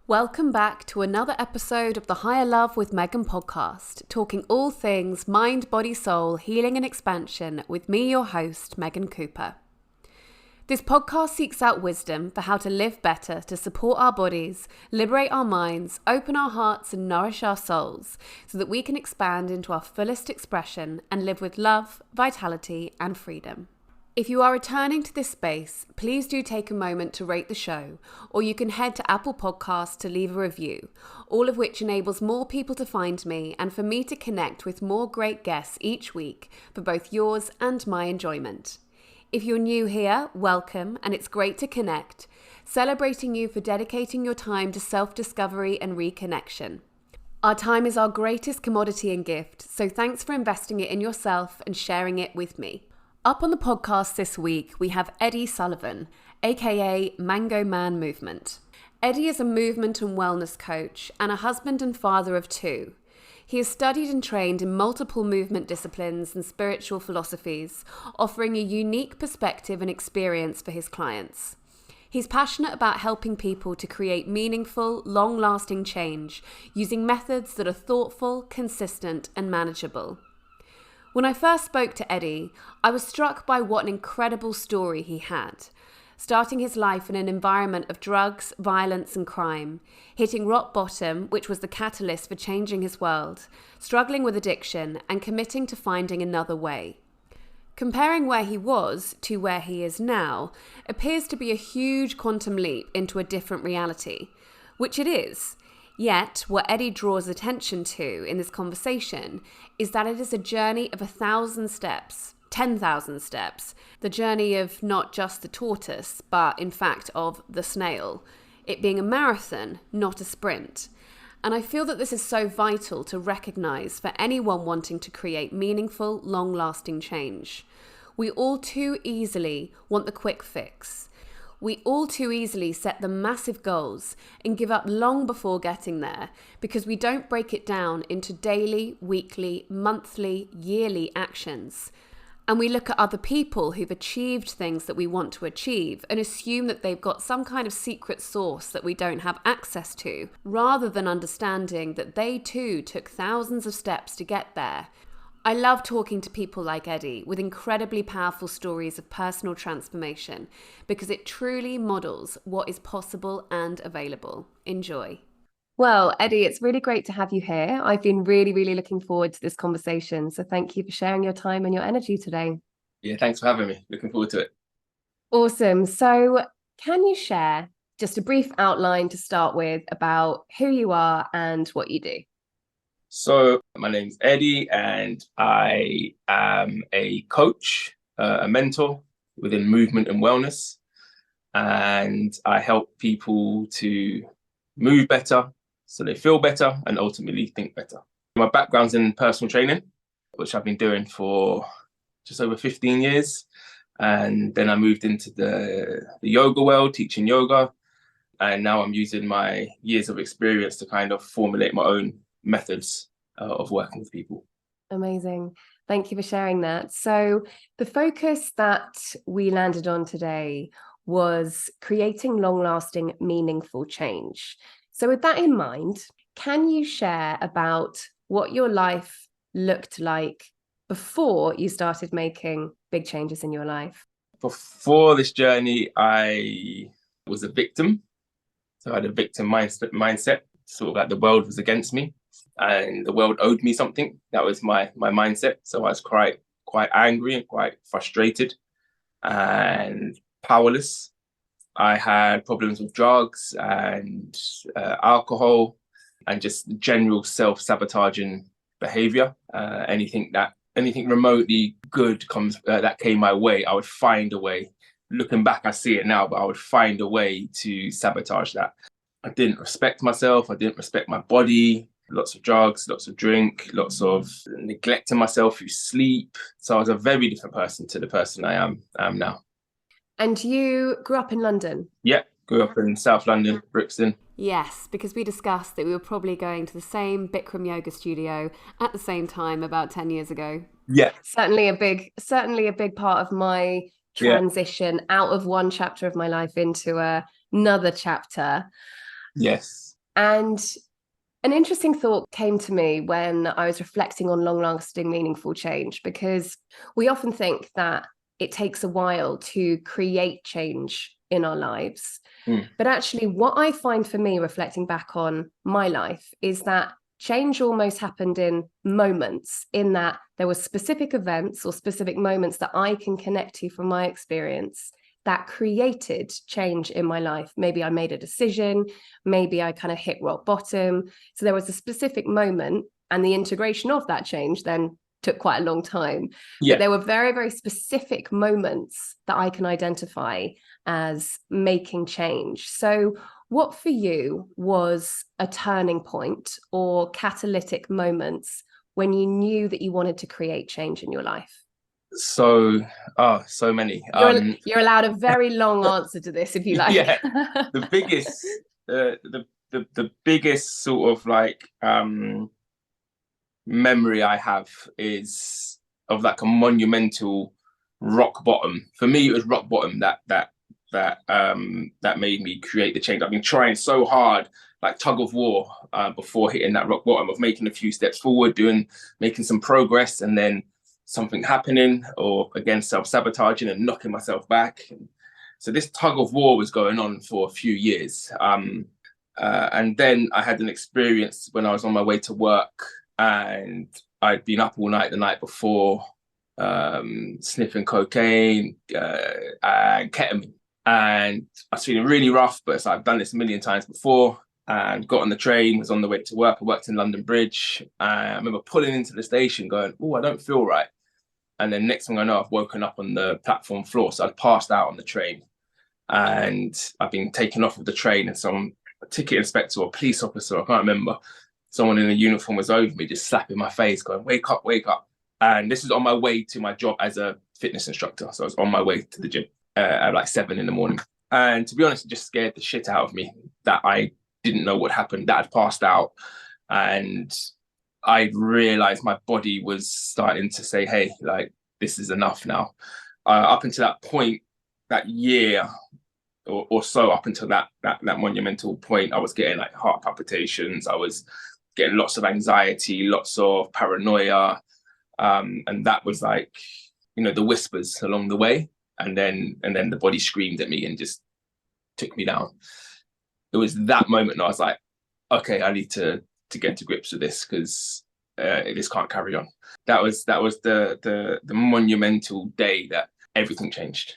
Welcome back to another episode of the Higher Love with Megan podcast, talking all things mind, body, soul, healing and expansion with me, your host, Megan Cooper. This podcast seeks out wisdom for how to live better, to support our bodies, liberate our minds, open our hearts and nourish our souls so that we can expand into our fullest expression and live with love, vitality and freedom. If you are returning to this space, please do take a moment to rate the show, or you can head to Apple Podcasts to leave a review, all of which enables more people to find me and for me to connect with more great guests each week for both yours and my enjoyment. If you're new here, welcome, and it's great to connect, celebrating you for dedicating your time to self-discovery and reconnection. Our time is our greatest commodity and gift, so thanks for investing it in yourself and sharing it with me. Up on the podcast this week, we have Eddie Sullivan, aka Mango Man Movement. Eddie is a movement and wellness coach and a husband and father of two. He has studied and trained in multiple movement disciplines and spiritual philosophies, offering a unique perspective and experience for his clients. He's passionate about helping people to create meaningful, long-lasting change using methods that are thoughtful, consistent, and manageable. When I first spoke to Eddie, I was struck by what an incredible story he had. Starting his life in an environment of drugs, violence and crime, hitting rock bottom, which was the catalyst for changing his world, struggling with addiction and committing to finding another way. Comparing where he was to where he is now appears to be a huge quantum leap into a different reality, which it is. Yet, what Eddie draws attention to in this conversation is that it is a journey of 1,000 steps, 10,000 steps, the journey of not just the tortoise, but in fact of the snail, it being a marathon, not a sprint. And I feel that this is so vital to recognize for anyone wanting to create meaningful, long-lasting change. We all too easily want the quick fix. We all too easily set the massive goals and give up long before getting there because we don't break it down into daily, weekly, monthly, yearly actions. And we look at other people who've achieved things that we want to achieve and assume that they've got some kind of secret sauce that we don't have access to, rather than understanding that they too took thousands of steps to get there. I love talking to people like Eddie with incredibly powerful stories of personal transformation because it truly models what is possible and available. Enjoy. Well, Eddie, it's really great to have you here. I've been really looking forward to this conversation. So thank you for sharing your time and your energy today. Yeah, thanks for having me. Looking forward to it. Awesome. So can you share just a brief outline to start with about who you are and what you do? So my name's Eddie and I am a coach, a mentor within movement and wellness. And I help people to move better so they feel better and ultimately think better. My background's in personal training, which I've been doing for just over 15 years. And then I moved into the yoga world, teaching yoga. And now I'm using my years of experience to kind of formulate my own methods of working with people. Amazing. Thank you for sharing that. So the focus that we landed on today was creating long-lasting, meaningful change. So with that in mind, can you share about what your life looked like before you started making big changes in your life? Before this journey, I was a victim. So I had a victim mindset, sort of like the world was against me and the world owed me something. That was my mindset. So I was quite angry and quite frustrated and powerless. I had problems with drugs and alcohol and just general self-sabotaging behavior. Anything remotely good that came my way, I would find a way. Looking back, I see it now, but I would find a way to sabotage that. I didn't respect myself. I didn't respect my body. Lots of drugs, lots of drink, lots of neglecting myself through sleep. So I was a very different person to the person I am now. And you grew up in London? Yeah, grew up in South London, Brixton. Yes, because we discussed that we were probably going to the same Bikram yoga studio at the same time about 10 years ago. Yeah. Certainly a big part of my transition out of one chapter of my life into another chapter. Yes. And an interesting thought came to me when I was reflecting on long-lasting, meaningful change, because we often think that it takes a while to create change in our lives. But actually, what I find for me, reflecting back on my life, is that change almost happened in moments, in that there were specific events or specific moments that I can connect to from my experience that created change in my life. Maybe I made a decision, maybe I kind of hit rock bottom. So there was a specific moment, and the integration of that change then took quite a long time. Yeah. But there were very, very specific moments that I can identify as making change. So what for you was a turning point or catalytic moments when you knew that you wanted to create change in your life? So many. You're allowed a very long answer to this if you like. Yeah, the biggest, the biggest sort of like memory I have is of like a monumental rock bottom. For me, it was rock bottom that made me create the change. I've been trying so hard, like tug of war, before hitting that rock bottom, of making a few steps forward, making some progress, and then something happening, or again self-sabotaging and knocking myself back. So this tug of war was going on for a few years. And then I had an experience when I was on my way to work, and I'd been up all night the night before, sniffing cocaine and ketamine. And I was feeling really rough, but I've done this a million times before, and got on the train, was on the way to work. I worked in London Bridge. I remember pulling into the station going, oh, I don't feel right. And then next thing I know, I've woken up on the platform floor. So I'd passed out on the train, and I've been taken off of the train, and some ticket inspector or police officer, I can't remember, someone in a uniform was over me, just slapping my face, going, wake up, wake up. And this is on my way to my job as a fitness instructor. So I was on my way to the gym at like 7 a.m. And to be honest, it just scared the shit out of me that I didn't know what happened, that I'd passed out. And I realized my body was starting to say, hey, like, this is enough now. Up until that point, that year or so, up until that monumental point, I was getting like heart palpitations. I was getting lots of anxiety, lots of paranoia. And that was like, the whispers along the way. And then the body screamed at me and just took me down. It was that moment that I was like, okay, I need to get to grips with this, because this can't carry on. That was the monumental day that everything changed.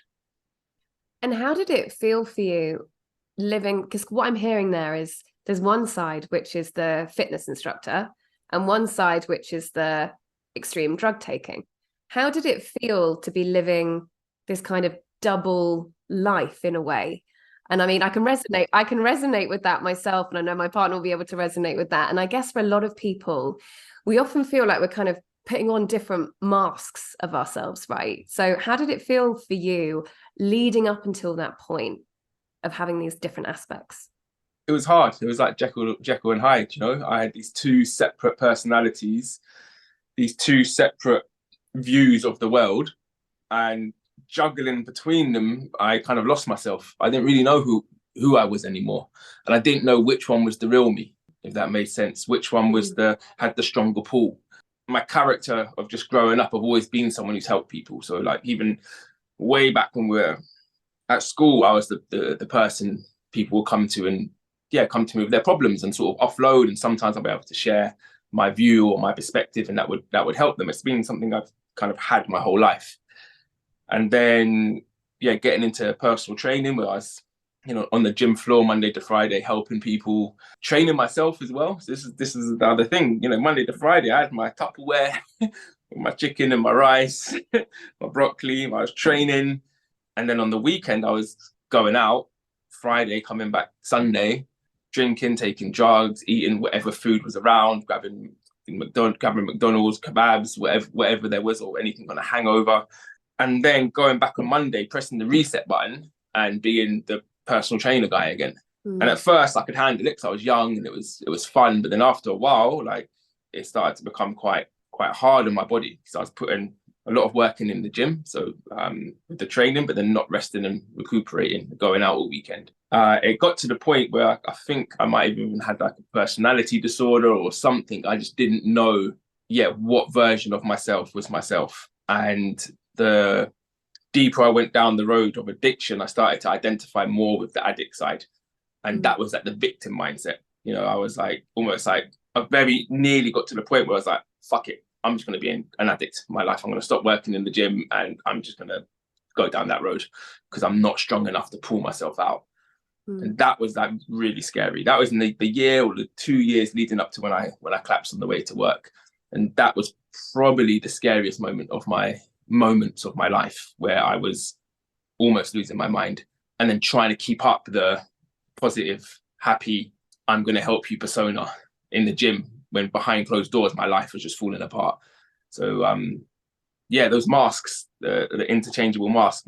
And how did it feel for you living? Because what I'm hearing there is there's one side, which is the fitness instructor, and one side, which is the extreme drug taking. How did it feel to be living this kind of double life in a way? And I mean, I can resonate with that myself. And I know my partner will be able to resonate with that. And I guess for a lot of people, we often feel like we're kind of putting on different masks of ourselves, right? So how did it feel for you leading up until that point of having these different aspects? It was hard. It was like Jekyll and Hyde, I had these two separate personalities, these two separate views of the world, and juggling between them, I kind of lost myself. I didn't really know who I was anymore. And I didn't know which one was the real me, if that made sense, which one was had the stronger pull. My character of just growing up, I've always been someone who's helped people. So like even way back when we were at school, I was the person people will come to me with their problems and sort of offload. And sometimes I'll be able to share my view or my perspective, and that would help them. It's been something I've kind of had my whole life. And then, getting into personal training, where I was, on the gym floor Monday to Friday, helping people, training myself as well. So this is the other thing, Monday to Friday, I had my Tupperware, my chicken and my rice, my broccoli. I was training. And then on the weekend, I was going out, Friday, coming back Sunday, drinking, taking drugs, eating whatever food was around, grabbing McDonald's, kebabs, whatever there was, or anything on a hangover. And then going back on Monday, pressing the reset button and being the personal trainer guy again. And at first I could handle it because I was young and it was fun. But then after a while, like, it started to become quite hard on my body, because I was putting a lot of working in the gym, so with the training, but then not resting and recuperating, going out all weekend. It got to the point where I think I might have even had like a personality disorder or something. I just didn't know, what version of myself was myself. And the deeper I went down the road of addiction, I started to identify more with the addict side. And that was like the victim mindset. I was like, almost like, I very nearly got to the point where I was like, fuck it. I'm just going to be an addict in my life. I'm going to stop working in the gym and I'm just going to go down that road because I'm not strong enough to pull myself out. And that was like really scary. That was in the year or the 2 years leading up to when I collapsed on the way to work. And that was probably the scariest moments of my life, where I was almost losing my mind and then trying to keep up the positive, happy, I'm going to help you persona in the gym, when behind closed doors, my life was just falling apart. So, those masks, the interchangeable masks,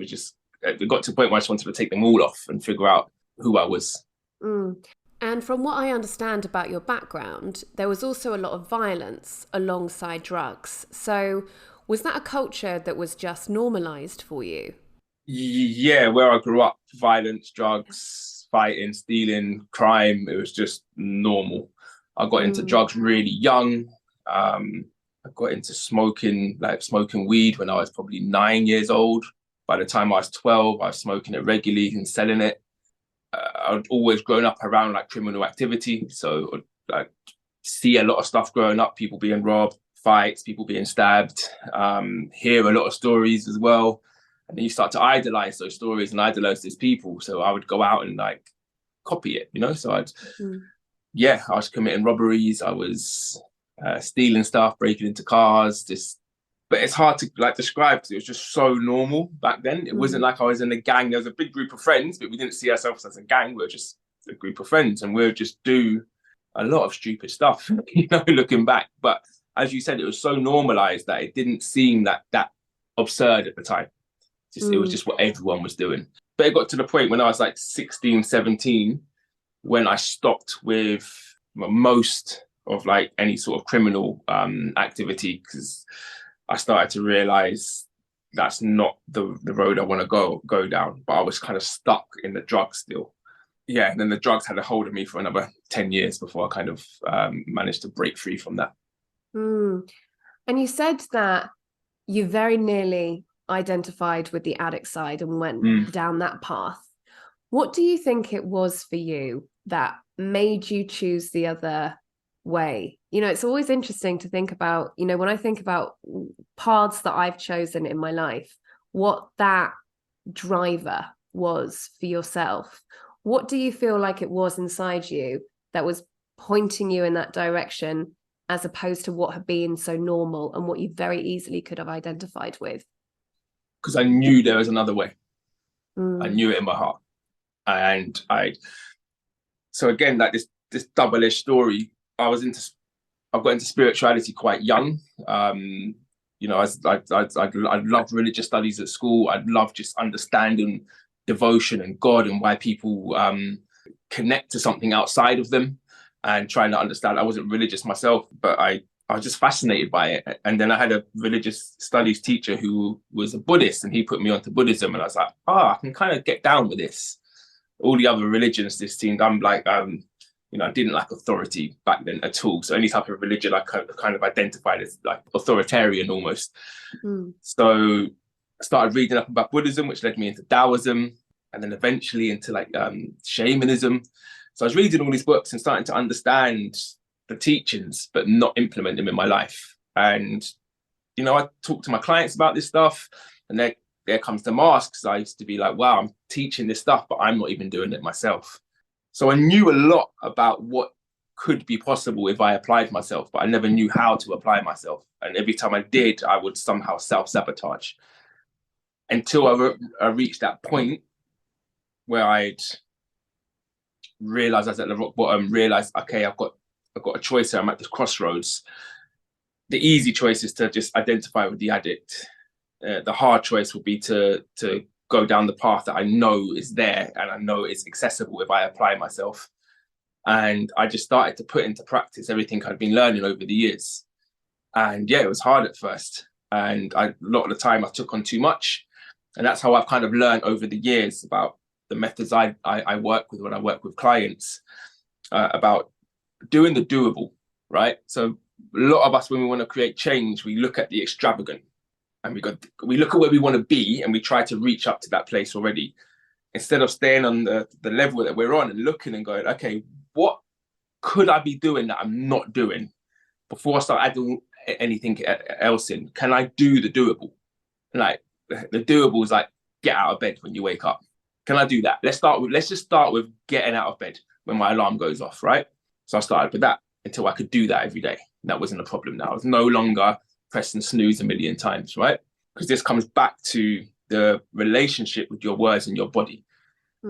it got to a point where I just wanted to take them all off and figure out who I was. And from what I understand about your background, there was also a lot of violence alongside drugs. So was that a culture that was just normalized for you? Yeah, where I grew up, violence, drugs, fighting, stealing, crime, it was just normal. I got into drugs really young. I got into smoking weed when I was probably 9 years old. By the time I was 12, I was smoking it regularly and selling it. I'd always grown up around like criminal activity. So I'd see a lot of stuff growing up, people being robbed, fights, people being stabbed, hear a lot of stories as well. And then you start to idolize those stories and idolize these people. So I would go out and like copy it, So I was committing robberies. I was stealing stuff, breaking into cars, but it's hard to like describe because it was just so normal back then. It wasn't like I was in a gang. There was a big group of friends, but we didn't see ourselves as a gang. We were just a group of friends, and we'd just do a lot of stupid stuff, looking back. But as you said, it was so normalized that it didn't seem that absurd at the time. It was just what everyone was doing. But it got to the point when I was like 16, 17, when I stopped with most of like any sort of criminal activity, because I started to realize that's not the road I want to go down. But I was kind of stuck in the drugs still. Yeah, and then the drugs had a hold of me for another 10 years before I kind of managed to break free from that. And you said that you very nearly identified with the addict side and went down that path. What do you think it was for you that made you choose the other way? It's always interesting to think about, when I think about paths that I've chosen in my life, what that driver was for yourself. What do you feel like it was inside you that was pointing you in that direction, as opposed to what had been so normal and what you very easily could have identified with? Because I knew there was another way. I knew it in my heart. And so again, like this double-edged story, I got into spirituality quite young. I loved religious studies at school. I loved just understanding devotion and God and why people connect to something outside of them and trying to understand. I wasn't religious myself, but I was just fascinated by it. And then I had a religious studies teacher who was a Buddhist, and he put me onto Buddhism, and I was like, I can kind of get down with this. All the other religions, this seemed, I'm like, I didn't like authority back then at all. So any type of religion I kind of identified as like authoritarian almost. So I started reading up about Buddhism, which led me into Taoism, and then eventually into like shamanism. So I was reading all these books and starting to understand the teachings, but not implement them in my life. And, I talk to my clients about this stuff, and there comes the masks. I used to be like, wow, I'm teaching this stuff, but I'm not even doing it myself. So I knew a lot about what could be possible if I applied myself, but I never knew how to apply myself. And every time I did, I would somehow self-sabotage until I reached that point where I'd realized I was at the rock bottom, realized, okay, I've got a choice here. I'm at this crossroads. The easy choice is to just identify with the addict. The hard choice would be to go down the path that I know is there and I know it's accessible if I apply myself. And I just started to put into practice everything I'd been learning over the years. And yeah, it was hard at first, And a lot of the time I took on too much. And that's how I've kind of learned over the years about the methods I work with when I work with clients, about doing the doable, right? So a lot of us, when we want to create change, we look at the extravagant, and we look at where we want to be, and we try to reach up to that place already, instead of staying on the level that we're on and looking and going, okay, what could I be doing that I'm not doing before I start adding anything else in? Can I do the doable? Like, the doable is like, get out of bed when you wake up. Can I do that? Let's just start with getting out of bed when my alarm goes off, right? So I started with that until I could do that every day. That wasn't a problem now. I was no longer pressing snooze a million times, right? Because this comes back to the relationship with your words and your body.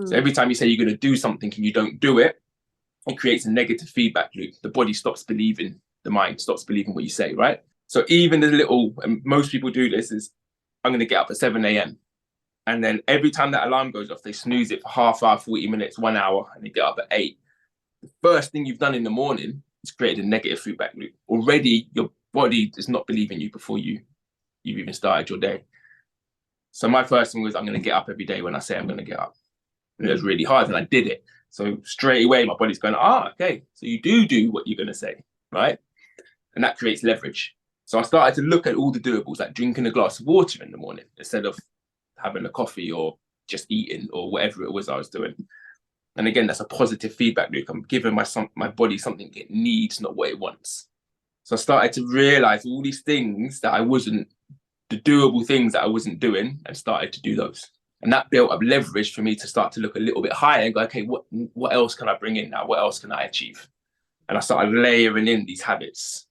So every time you say you're going to do something and you don't do it, it creates a negative feedback loop. The body stops believing, the mind stops believing what you say, right? So even the little, and most people do this, is I'm going to get up at 7 a.m. And then every time that alarm goes off, they snooze it for half hour, 40 minutes, 1 hour, and they get up at 8. The first thing you've done in the morning is created a negative feedback loop. Already, your body does not believe in you before you've even started your day. So my first thing was, I'm going to get up every day when I say I'm going to get up. And it was really hard, and I did it. So straight away, my body's going, okay, so you do what you're going to say, right? And that creates leverage. So I started to look at all the doables, like drinking a glass of water in the morning instead of having a coffee or just eating or whatever it was I was doing. And again, that's a positive feedback loop. I'm giving my body something it needs, not what it wants. So I started to realize all these things that the doable things that I wasn't doing, and started to do those. And that built up leverage for me to start to look a little bit higher and go, okay, what else can I bring in now? What else can I achieve? And I started layering in these habits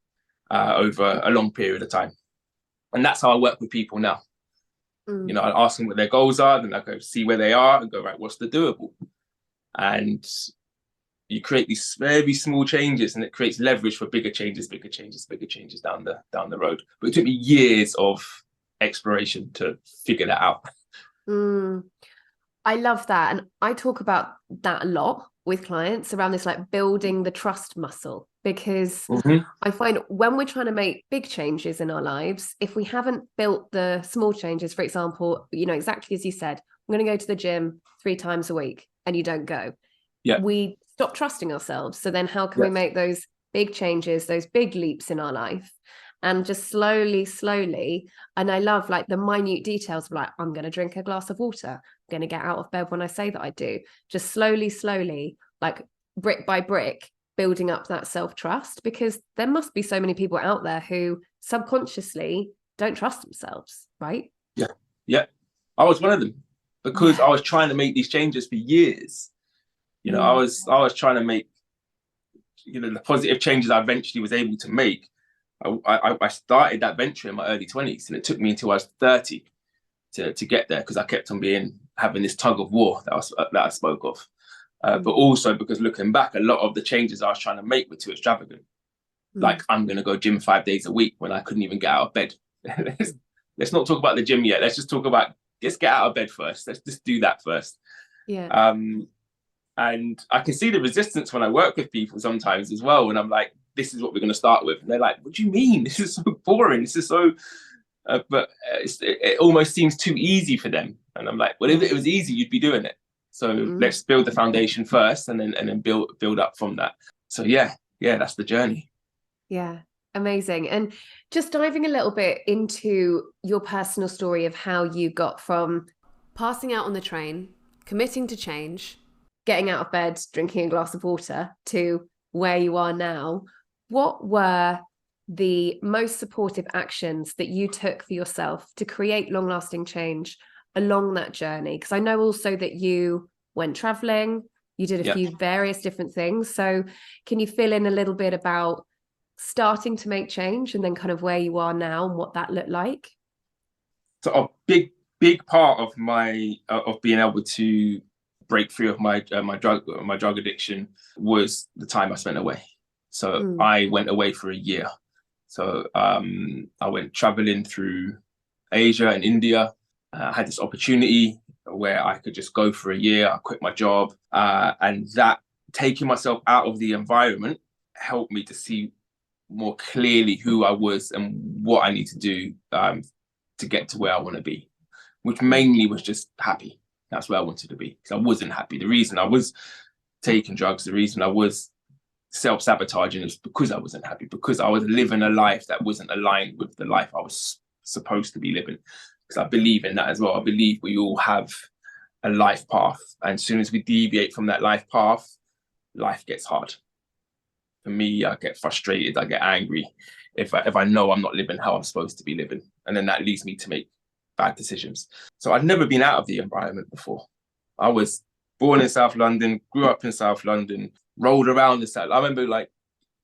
over a long period of time. And that's how I work with people now. You know, I ask them what their goals are, then I go see where they are and go, right, what's the doable? And you create these very small changes, and it creates leverage for bigger changes down the road. But it took me years of exploration to figure that out. I love that. And I talk about that a lot with clients around this, like building the trust muscle, because I find when we're trying to make big changes in our lives, if we haven't built the small changes, for example, you know, exactly as you said, I'm going to go to the gym 3 times a week and you don't go. Yeah. We stop trusting ourselves. So then how can we make those big changes, those big leaps in our life? And just slowly, and I love like the minute details of like, I'm going to drink a glass of water, I'm going to get out of bed when I say that I do. Just slowly, like brick by brick, building up that self-trust, because there must be so many people out there who subconsciously don't trust themselves, right? Yeah. I was one of them, because I was trying to make these changes for years. You know, I was trying to make, you know, the positive changes I eventually was able to make. I started that venture in my early 20s, and it took me until I was 30 to get there, because I kept on having this tug of war that I spoke of. But also because looking back, a lot of the changes I was trying to make were too extravagant. Like, I'm going to go gym 5 days a week when I couldn't even get out of bed. Let's not talk about the gym yet. Let's just talk about, let's get out of bed first. Let's just do that first. Yeah. And I can see the resistance when I work with people sometimes as well. And I'm like, this is what we're going to start with. And they're like, what do you mean? This is so boring. This is so, but it almost seems too easy for them. And I'm like, well, if it was easy, you'd be doing it. So let's build the foundation first, and then build up from that. So yeah, that's the journey. Yeah. Amazing. And just diving a little bit into your personal story of how you got from passing out on the train, committing to change, getting out of bed, drinking a glass of water, to where you are now. What were the most supportive actions that you took for yourself to create long-lasting change along that journey? Because I know also that you went traveling, you did a few various different things. So can you fill in a little bit about starting to make change and then kind of where you are now and what that looked like? So a big part of of being able to break free of my drug addiction was the time I spent away. So I went away for a year. So I went traveling through Asia and India. I had this opportunity where I could just go for a year. I quit my job, and that taking myself out of the environment helped me to see more clearly who I was and what I need to do to get to where I want to be, which mainly was just happy. That's where I wanted to be, because I wasn't happy. The reason I was taking drugs, the reason I was self-sabotaging is because I wasn't happy, because I was living a life that wasn't aligned with the life I was supposed to be living. Because I believe in that as well. I believe we all have a life path, and as soon as we deviate from that life path, life gets hard. For me, I get frustrated, I get angry if I know I'm not living how I'm supposed to be living, and then that leads me to make bad decisions. So I'd never been out of the environment before. I was born in South London, grew up in South London, rolled around the South. I remember like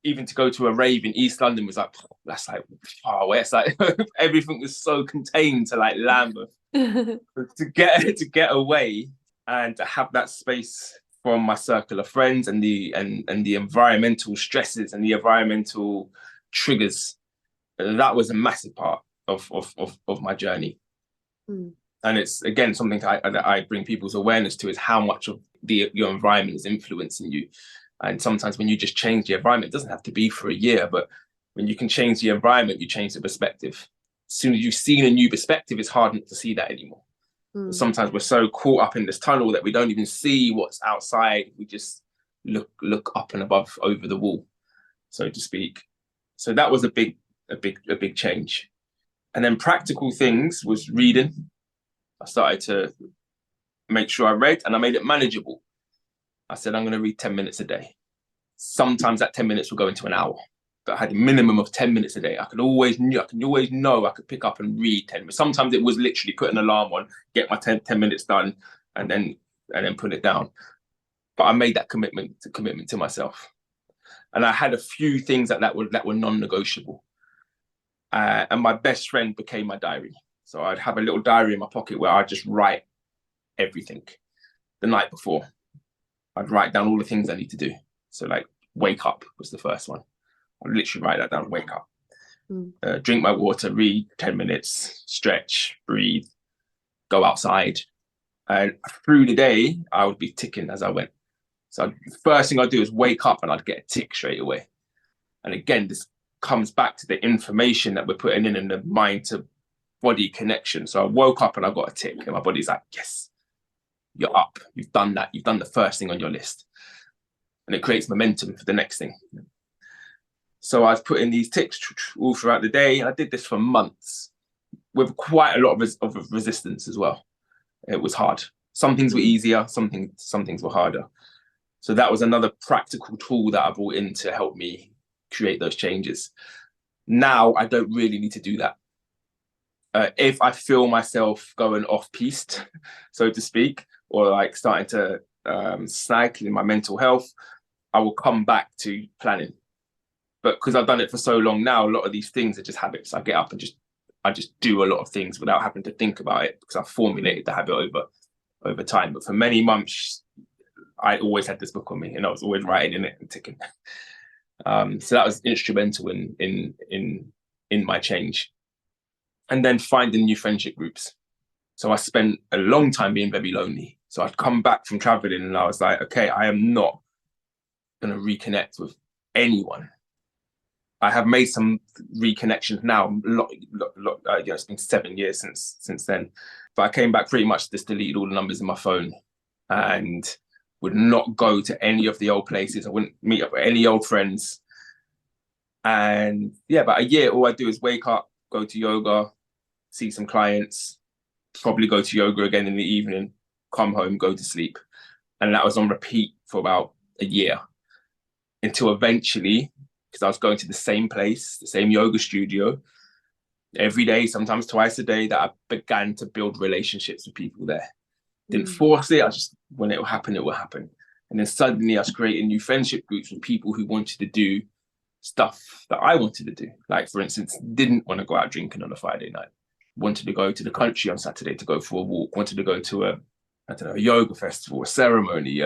even to go to a rave in East London was like, that's like far away. It's like everything was so contained to like Lambeth. to get away and to have that space from my circle of friends and the environmental stresses and the environmental triggers, that was a massive part of my journey. And it's again something that I bring people's awareness to, is how much of your environment is influencing you. And sometimes when you just change the environment, it doesn't have to be for a year, but when you can change the environment, you change the perspective. As soon as you've seen a new perspective, it's hard not to see that anymore. Sometimes we're so caught up in this tunnel that we don't even see what's outside. We just look up and above, over the wall, so to speak. So that was a big change. And then practical things was reading. I started to make sure I read, and I made it manageable. I said, I'm going to read 10 minutes a day. Sometimes that 10 minutes will go into an hour. But I had a minimum of 10 minutes a day. I could always know I could pick up and read 10 minutes. Sometimes it was literally put an alarm on, get my 10 minutes done, and then put it down. But I made that commitment to myself. And I had a few things that were non-negotiable. And my best friend became my diary. So I'd have a little diary in my pocket where I'd just write everything. The night before, I'd write down all the things I need to do. So like wake up was the first one. I'd literally write that down, wake up, drink my water, read 10 minutes, stretch, breathe, go outside. And through the day, I would be ticking as I went. So the first thing I'd do is wake up and I'd get a tick straight away. And again, this comes back to the information that we're putting in the mind to body connection. So I woke up and I got a tick, and my body's like, yes, you're up. You've done that. You've done the first thing on your list. And it creates momentum for the next thing. So I was putting these ticks all throughout the day. I did this for months with quite a lot of resistance as well. It was hard. Some things were easier, some things were harder. So that was another practical tool that I brought in to help me create those changes. Now I don't really need to do that. If I feel myself going off-piste, so to speak, or like starting to snag in my mental health, I will come back to planning. But because I've done it for so long now, a lot of these things are just habits. I get up and I just do a lot of things without having to think about it, because I've formulated the habit over time. But for many months, I always had this book on me, and I was always writing in it and ticking. So that was instrumental in my change. And then finding new friendship groups. So I spent a long time being very lonely. So I'd come back from traveling and I was like, okay, I am not going to reconnect with anyone. I have made some reconnections now. It's been 7 years since then. But I came back pretty much just deleted all the numbers in my phone and would not go to any of the old places. I wouldn't meet up with any old friends. And yeah, about a year, all I do is wake up, go to yoga, see some clients, probably go to yoga again in the evening, come home, go to sleep. And that was on repeat for about a year, until eventually, because I was going to the same place, the same yoga studio, every day, sometimes twice a day, that I began to build relationships with people there. Didn't force it. When it will happen, it will happen. And then suddenly I was creating new friendship groups with people who wanted to do stuff that I wanted to do. Like, for instance, didn't want to go out drinking on a Friday night, wanted to go to the country on Saturday to go for a walk, wanted to go to a yoga festival, a ceremony,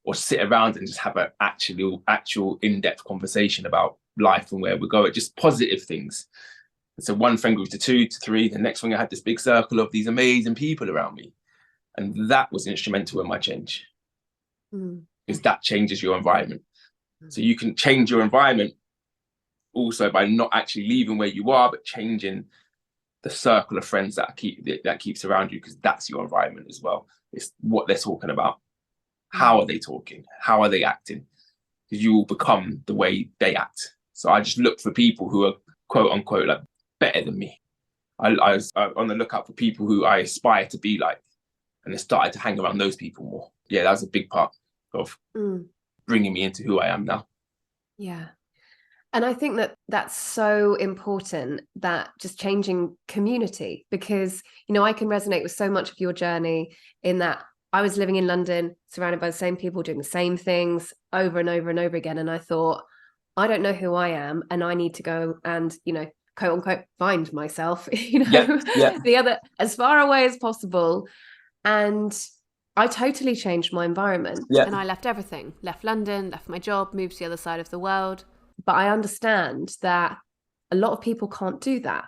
or sit around and just have an actual in-depth conversation about life and where we go. Just positive things. And so one friend grew to 2 to 3. The next thing, I had this big circle of these amazing people around me. And that was instrumental in my change. Because that changes your environment. So you can change your environment also by not actually leaving where you are, but changing the circle of friends that keeps around you, because that's your environment as well. It's what they're talking about. How are they talking? How are they acting? Because you will become the way they act. So I just look for people who are quote unquote like better than me. I was on the lookout for people who I aspire to be like, and I started to hang around those people more. Yeah, that was a big part of bringing me into who I am now. Yeah. And I think that that's so important, that just changing community, because, you know, I can resonate with so much of your journey in that I was living in London, surrounded by the same people doing the same things over and over and over again. And I thought, I don't know who I am, and I need to go and, you know, quote unquote, find myself, you know, the other, as far away as possible. And I totally changed my environment. And I left everything, left London, left my job, moved to the other side of the world. But I understand that a lot of people can't do that,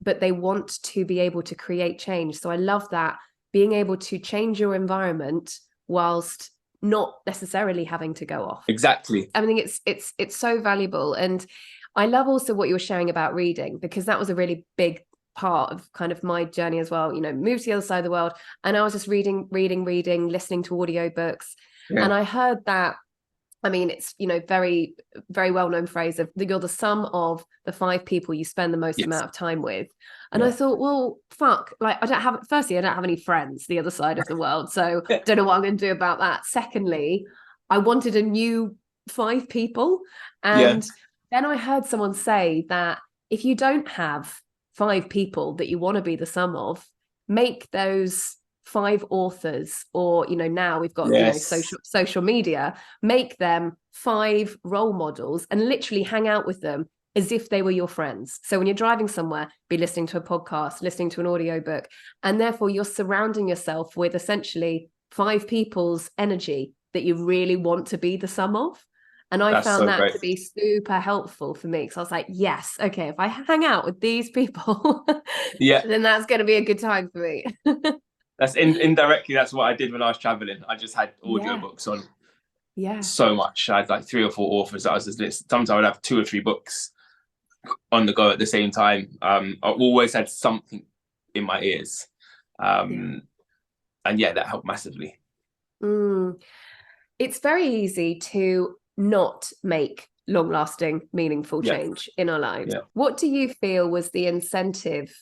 but they want to be able to create change. So I love that, being able to change your environment whilst not necessarily having to go off. Exactly. I think it's so valuable. And I love also what you were sharing about reading, because that was a really big part of kind of my journey as well. You know, moved to the other side of the world, and I was just reading, listening to audiobooks. And I heard that, I mean, it's, you know, very, very well-known phrase of you're the sum of the 5 people you spend the most amount of time with. And I thought, well, fuck, like I don't have any friends the other side of the world. So don't know what I'm going to do about that. Secondly, I wanted a new 5 people. And then I heard someone say that if you don't have 5 people that you want to be the sum of, make those 5 authors, or, you know, now we've got, you know, social media, make them 5 role models and literally hang out with them as if they were your friends. So when you're driving somewhere, be listening to a podcast, listening to an audiobook, and therefore you're surrounding yourself with essentially 5 people's energy that you really want to be the sum of. And I found that to be super helpful for me, because I was like, yes, okay, if I hang out with these people, then that's going to be a good time for me. That's indirectly, that's what I did when I was traveling. I just had audiobooks on so much. I had like 3 or 4 authors that I was just listening. Sometimes I would have 2 or 3 books on the go at the same time. I always had something in my ears. And that helped massively. It's very easy to not make long-lasting, meaningful change in our lives. What do you feel was the incentive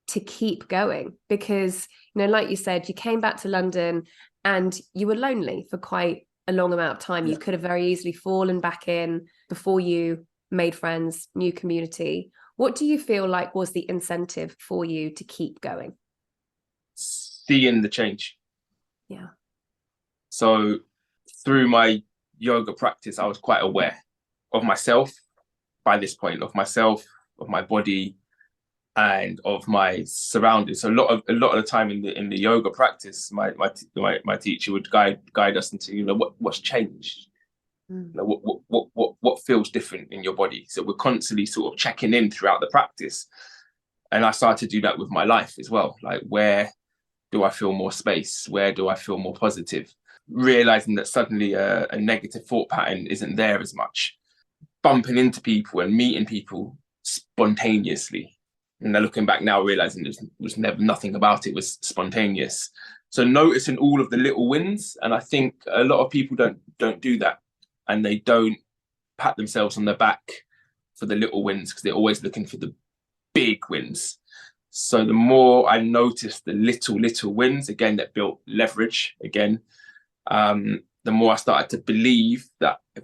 to keep going? Because, you know, like you said, you came back to London and you were lonely for quite a long amount of time. You could have very easily fallen back in before you made friends, new community. What do you feel like was the incentive for you to keep going? Seeing the change. So through my yoga practice, I was quite aware of myself by this point, of myself, of my body, and of my surroundings. So a lot of the time in the yoga practice, my teacher would guide us into, you know, what's changed, you know, what feels different in your body. So we're constantly sort of checking in throughout the practice, and I started to do that with my life as well. Like, where do I feel more space? Where do I feel more positive? Realizing that suddenly a negative thought pattern isn't there as much. Bumping into people and meeting people spontaneously. And then looking back now, realizing there was never nothing about it was spontaneous. So noticing all of the little wins, and I think a lot of people don't do that, and they don't pat themselves on the back for the little wins, because they're always looking for the big wins. So the more I noticed the little wins, again, that built leverage again, the more I started to believe that if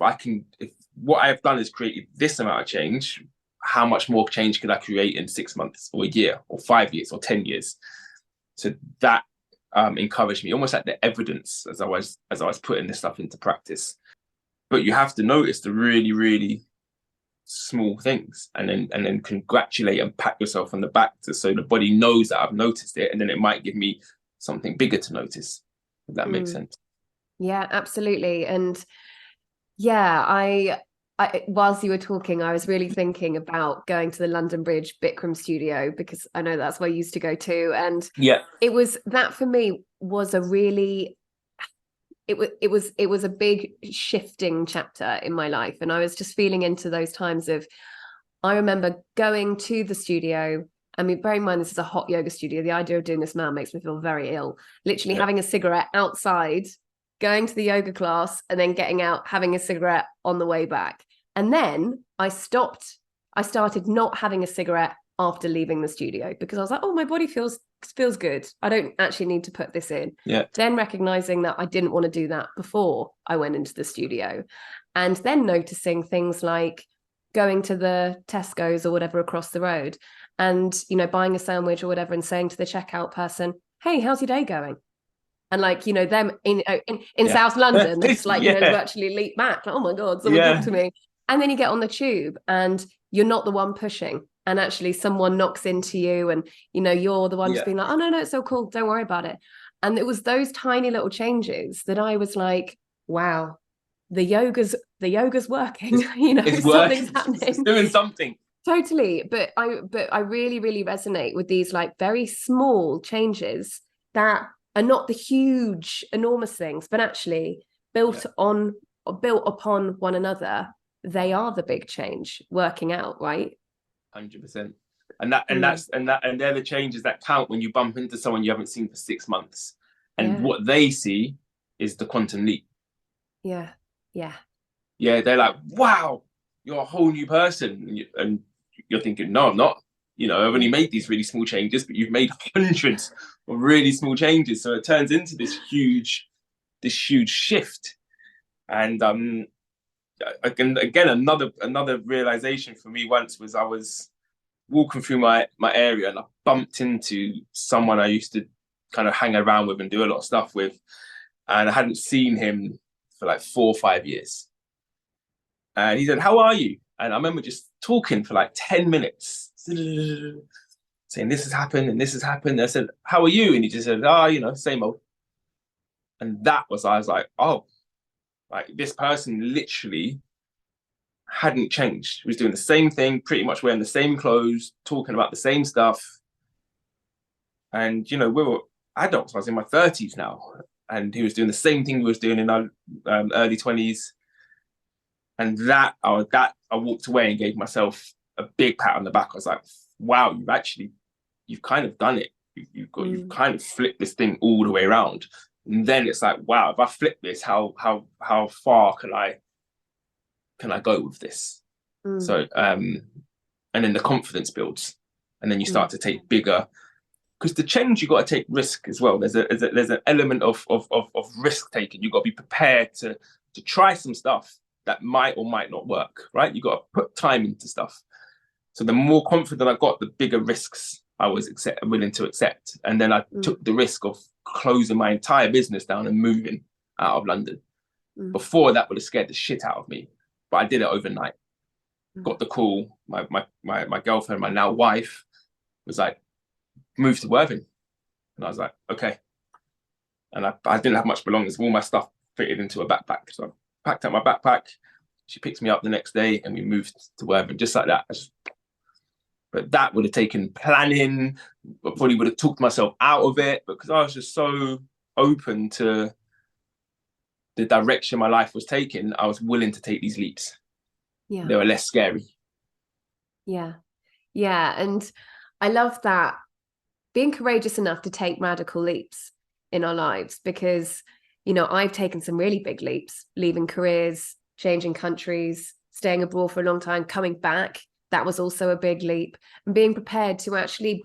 what I have done is created this amount of change, how much more change could I create in 6 months or a year or 5 years or 10 years? So that encouraged me, almost like the evidence as I was putting this stuff into practice. But you have to notice the really, really small things, and then congratulate and pat yourself on the back, so the body knows that I've noticed it, and then it might give me something bigger to notice, if that makes sense. Yeah, absolutely. And I whilst you were talking, I was really thinking about going to the London Bridge Bikram studio, because I know that's where I used to go to. And it was that, for me, was a really, it was a big shifting chapter in my life. And I was just feeling into those times of, I remember going to the studio. I mean, bear in mind, this is a hot yoga studio. The idea of doing this now makes me feel very ill. Literally having a cigarette outside, going to the yoga class, and then getting out, having a cigarette on the way back. And then I started not having a cigarette after leaving the studio because I was like, oh, my body feels good. I don't actually need to put this in. Yeah. Then recognizing that I didn't want to do that before I went into the studio. And then noticing things like going to the Tesco's or whatever across the road and, you know, buying a sandwich or whatever and saying to the checkout person, hey, how's your day going? And like, you know, them in South London, it's like, you know, virtually leap back. Like, oh my God, someone talk to me. And then you get on the tube and you're not the one pushing. And actually someone knocks into you and, you know, you're the one just being like, oh, no, it's so cool. Don't worry about it. And it was those tiny little changes that I was like, wow, the yoga's working. You know, something's happening. It's doing something. Totally. But I really, really resonate with these like very small changes that are not the huge, enormous things, but actually built upon one another. They are the big change working out, right? 100%. And they're the changes that count when you bump into someone you haven't seen for 6 months. And what they see is the quantum leap. Yeah. They're like, wow, you're a whole new person. And you're thinking, no, I'm not. You know, I've only made these really small changes, but you've made hundreds of really small changes. So it turns into this huge shift. And again, another realization for me once was I was walking through my area and I bumped into someone I used to kind of hang around with and do a lot of stuff with. And I hadn't seen him for like 4 or 5 years. And he said, how are you? And I remember just talking for like 10 minutes, saying, this has happened and this has happened. And I said, how are you? And he just said, you know, same old. And I was like, oh, like this person literally hadn't changed. He was doing the same thing, pretty much wearing the same clothes, talking about the same stuff. And, you know, we were adults. I was in my 30s now. And he was doing the same thing we was doing in our early 20s. And I walked away and gave myself a big pat on the back. I was like, wow, you've kind of done it. You've kind of flipped this thing all the way around. And then it's like, wow, if I flip this, how far can I go with this? So, and then the confidence builds, and then you start to take bigger, because the change, you got to take risk as well. There's an element of risk taking. You got to be prepared to try some stuff that might or might not work, right? You got to put time into stuff. So the more confident I got, the bigger risks I was willing to accept. And then I took the risk of closing my entire business down and moving out of London. Before, that would have scared the shit out of me, but I did it overnight. Got the call. My girlfriend, my now wife, was like, move to Worthing. And I was like, okay. And I didn't have much belongings. All my stuff fitted into a backpack. So I packed up my backpack. She picked me up the next day and we moved to Worthing, just like that. But that would have taken planning. I probably would have talked myself out of it, because I was just so open to the direction my life was taking. I was willing to take these leaps. Yeah. They were less scary. Yeah. And I love that, being courageous enough to take radical leaps in our lives, because, you know, I've taken some really big leaps, leaving careers, changing countries, staying abroad for a long time, coming back. That was also a big leap. And being prepared to actually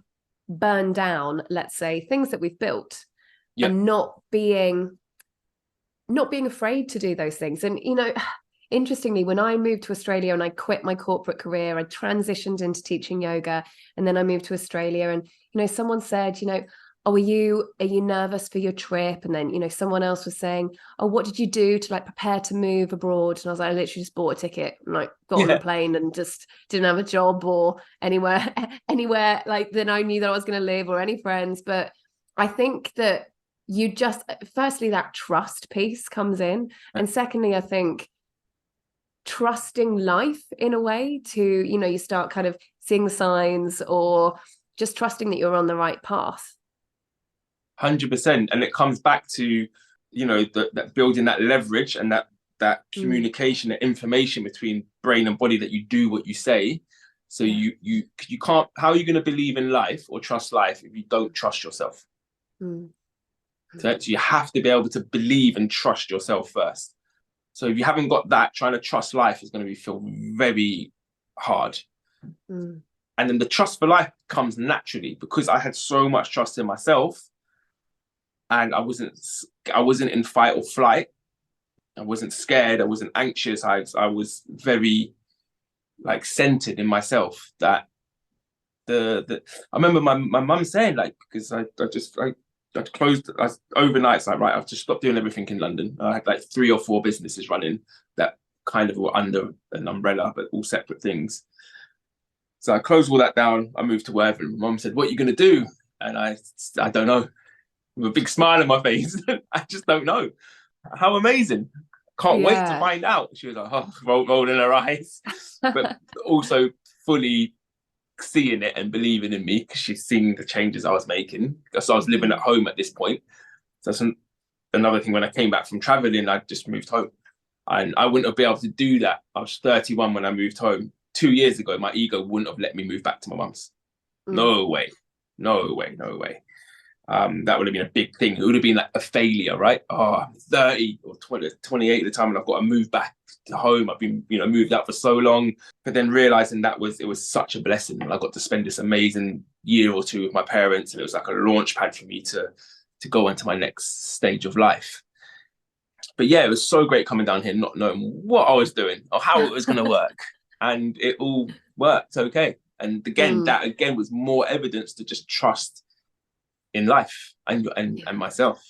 burn down, let's say, things that we've built, and not being afraid to do those things. And, you know, interestingly, when I moved to Australia and I quit my corporate career, I transitioned into teaching yoga, and then I moved to Australia, and, you know, someone said, you know, oh, are you nervous for your trip? And then, you know, someone else was saying, oh, what did you do to like prepare to move abroad? And I was like, I literally just bought a ticket and like got on a plane and just didn't have a job or anywhere like that I knew that I was going to live, or any friends. But I think that you just, firstly, that trust piece comes in. And secondly, I think trusting life in a way to, you know, you start kind of seeing the signs, or just trusting that you're on the right path. 100%. And it comes back to, you know, that building that leverage and that communication, that information between brain and body, that you do what you say. So you can't, how are you going to believe in life or trust life if you don't trust yourself? Mm. So you have to be able to believe and trust yourself first. So if you haven't got that, trying to trust life is going to feel very hard. Mm. And then the trust for life comes naturally because I had so much trust in myself, and I wasn't in fight or flight. I wasn't scared. I wasn't anxious. I was very like centered in myself. That I remember my mum saying, like, because I closed overnight. Like, right, I've just stopped doing everything in London. I had like 3 or 4 businesses running that kind of were under an umbrella, but all separate things. So I closed all that down. I moved to wherever. And Mum said, "What are you going to do?" And I don't know. With a big smile on my face, I just don't know. How amazing! Can't wait to find out. She was like, oh, rolling her eyes, but also fully seeing it and believing in me because she's seen the changes I was making. So I was living at home at this point. So that's another thing. When I came back from traveling, I just moved home, and I wouldn't have been able to do that. I was 31 when I moved home. 2 years ago, my ego wouldn't have let me move back to my mum's. No way. That would have been a big thing. It would have been like a failure, right? Oh, I'm 30 or 20, 28 at the time, and I've got to move back to home. I've been, moved out for so long, but then realizing it was such a blessing. And I got to spend this amazing year or 2 with my parents, and it was like a launch pad for me to go into my next stage of life. But yeah, it was so great coming down here, not knowing what I was doing or how it was going to work. And it all worked okay. And again, that was more evidence to just trust in life and myself.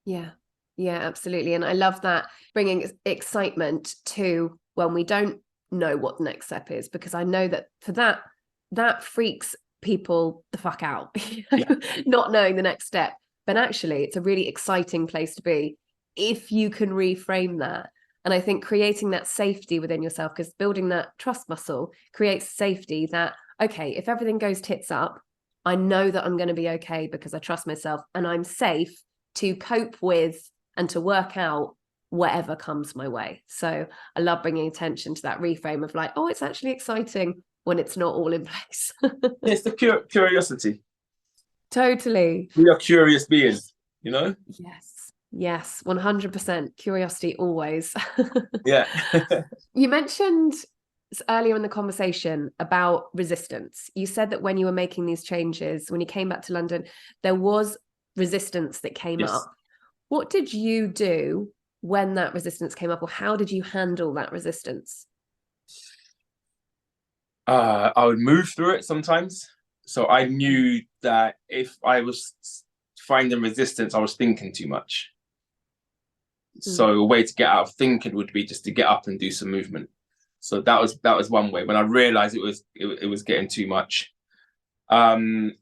Yeah, absolutely. And I love that, bringing excitement to when we don't know what the next step is, because I know that for that freaks people the fuck out, not knowing the next step. But actually, it's a really exciting place to be if you can reframe that. And I think creating that safety within yourself, because building that trust muscle creates safety that, okay, if everything goes tits up, I know that I'm going to be okay because I trust myself and I'm safe to cope with and to work out whatever comes my way. So I love bringing attention to that reframe of like, oh, it's actually exciting when it's not all in place. It's the curiosity. Totally. We are curious beings, Yes, 100%. Curiosity always. Yeah. You mentioned earlier in the conversation about resistance. You said that when you were making these changes, when you came back to London, there was resistance that came up. What did you do when that resistance came up, or how did you handle that resistance? I would move through it sometimes. So I knew that if I was finding resistance, I was thinking too much. So a way to get out of thinking would be just to get up and do some movement. So that was one way. When I realized it was getting too much. 2,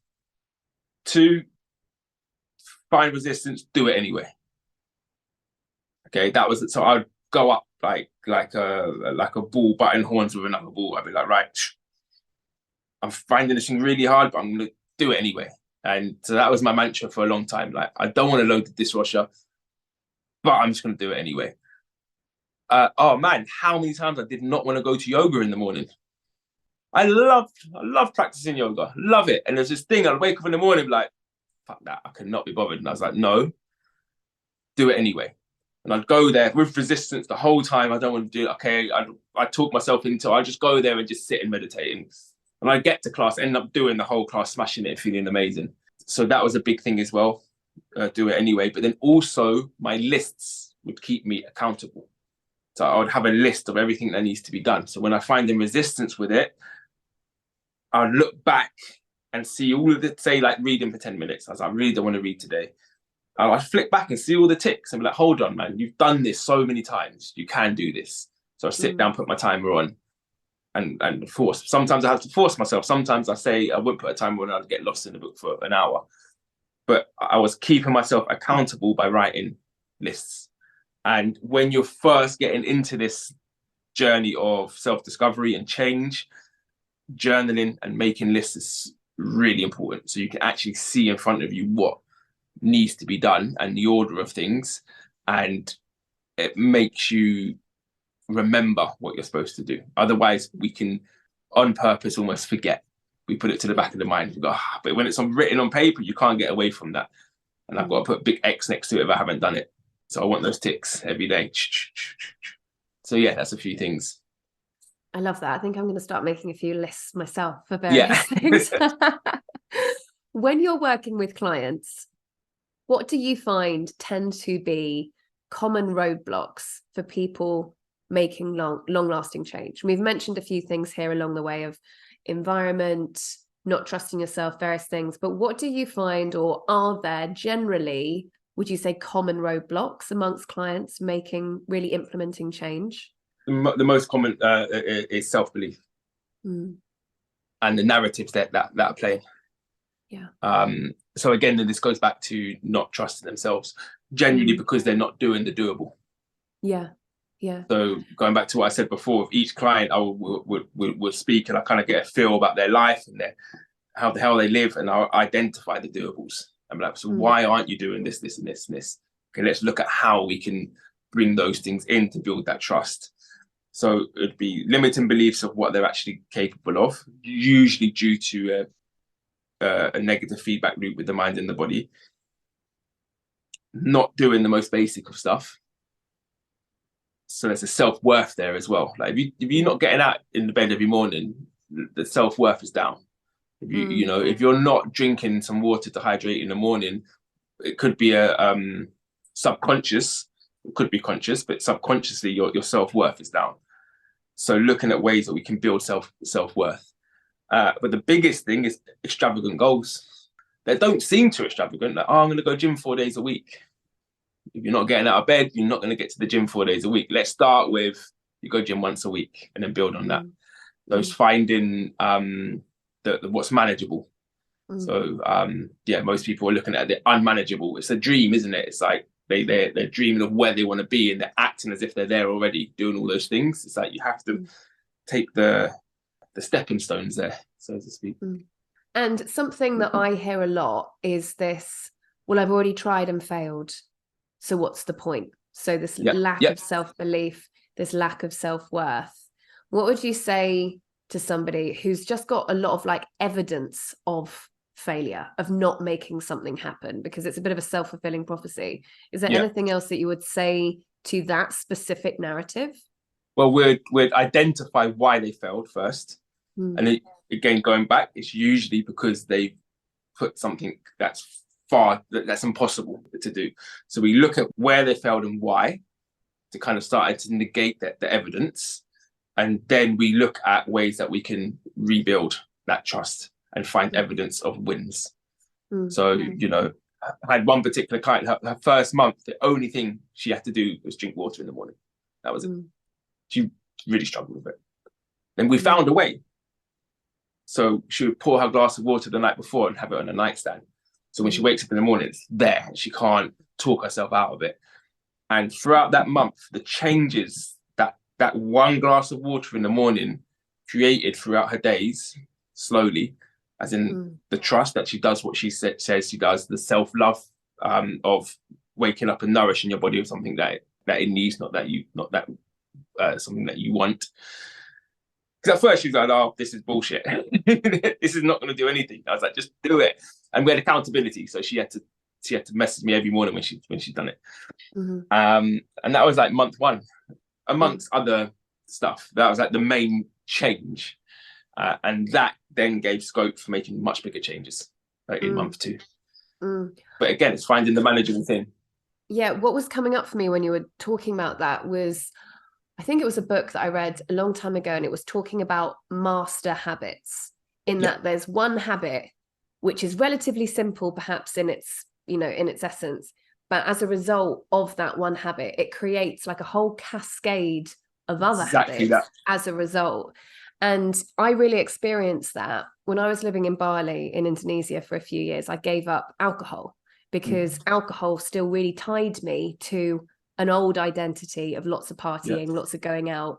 find resistance, do it anyway. Okay, that was it. So I'd go up like a bull butting horns with another bull. I'd be like, right, I'm finding this thing really hard, but I'm gonna do it anyway. And so that was my mantra for a long time. Like, I don't want to load the dishwasher, but I'm just gonna do it anyway. Oh man, how many times I did not want to go to yoga in the morning. I love practicing yoga, love it. And there's this thing, I'd wake up in the morning like, fuck that, I could not be bothered. And I was like, no, do it anyway. And I'd go there with resistance the whole time. I don't want to do it. Okay, I talk myself into, I just go there and just sit and meditate. And I get to class, end up doing the whole class, smashing it and feeling amazing. So that was a big thing as well, do it anyway. But then also my lists would keep me accountable. So I would have a list of everything that needs to be done. So when I find in resistance with it, I'd look back and see all of it, say like reading for 10 minutes. I was like, I really don't want to read today. I flick back and see all the ticks and be like, hold on, man, you've done this so many times. You can do this. So I sit down, put my timer on and force. Sometimes I have to force myself. Sometimes I say I wouldn't put a timer on and I'd get lost in the book for an hour. But I was keeping myself accountable by writing lists. And when you're first getting into this journey of self-discovery and change, journaling and making lists is really important. So you can actually see in front of you what needs to be done and the order of things. And it makes you remember what you're supposed to do. Otherwise, we can on purpose almost forget. We put it to the back of the mind. We go, but when it's written on paper, you can't get away from that. And I've got to put a big X next to it if I haven't done it. So I want those ticks every day. So yeah, that's a few things. I love that. I think I'm going to start making a few lists myself for various things. When you're working with clients, what do you find tend to be common roadblocks for people making long-lasting change? We've mentioned a few things here along the way of environment, not trusting yourself, various things, but what do you find, or are there generally, would you say, common roadblocks amongst clients really implementing change? The most common is self-belief and the narratives that are playing. Yeah. So again, this goes back to not trusting themselves, genuinely because they're not doing the doable. Yeah. Yeah. So going back to what I said before, of each client, I would speak and I kind of get a feel about their life and how the hell they live, and I'll identify the doables. I'm like, so why aren't you doing this, this, and this, and this? Okay, let's look at how we can bring those things in to build that trust. So it'd be limiting beliefs of what they're actually capable of, usually due to a negative feedback loop with the mind and the body. Not doing the most basic of stuff. So there's a self-worth there as well. Like if you're not getting out in the bed every morning, the self-worth is down. If you're not drinking some water to hydrate in the morning, it could be a subconscious, it could be conscious, but subconsciously your self-worth is down. So looking at ways that we can build self-worth. But the biggest thing is extravagant goals. They don't seem too extravagant. Like, I'm going to go gym 4 days a week. If you're not getting out of bed, you're not going to get to the gym 4 days a week. Let's start with you go gym once a week and then build on that. Those finding what's manageable. So most people are looking at the unmanageable. It's a dream, isn't it? It's like they're dreaming of where they want to be and they're acting as if they're there already, doing all those things. It's like you have to take the stepping stones there, so to speak. And something that I hear a lot is this, well, I've already tried and failed, so what's the point? So this lack of self-belief, this lack of self-worth. What would you say to somebody who's just got a lot of like evidence of failure, of not making something happen, because it's a bit of a self-fulfilling prophecy? Is there anything else that you would say to that specific narrative? Well, we'd identify why they failed first. And again, going back, it's usually because they put something that's impossible to do. So we look at where they failed and why, to kind of start to negate the evidence. And then we look at ways that we can rebuild that trust and find evidence of wins. So, I had one particular client, her first month, the only thing she had to do was drink water in the morning. That was it. She really struggled with it. Then we found a way. So she would pour her glass of water the night before and have it on a nightstand. So when she wakes up in the morning, it's there and she can't talk herself out of it. And throughout that month, the changes that one glass of water in the morning created throughout her days, slowly, as in the trust that she does what she says she does, the self-love of waking up and nourishing your body with something that it needs, not something that you want. Because at first she was like, "Oh, this is bullshit. This is not going to do anything." I was like, "Just do it." And we had accountability, so she had to message me every morning when she'd done it. And that was like month one, amongst other stuff. That was like the main change, and that then gave scope for making much bigger changes in month 2. But again, it's finding the manageable thing. Yeah, what was coming up for me when you were talking about that was, I think it was a book that I read a long time ago, and it was talking about master habits, in that there's one habit which is relatively simple, perhaps in its essence, but as a result of that one habit, it creates like a whole cascade of other habits as a result. And I really experienced that when I was living in Bali in Indonesia for a few years. I gave up alcohol because alcohol still really tied me to an old identity of lots of partying, lots of going out.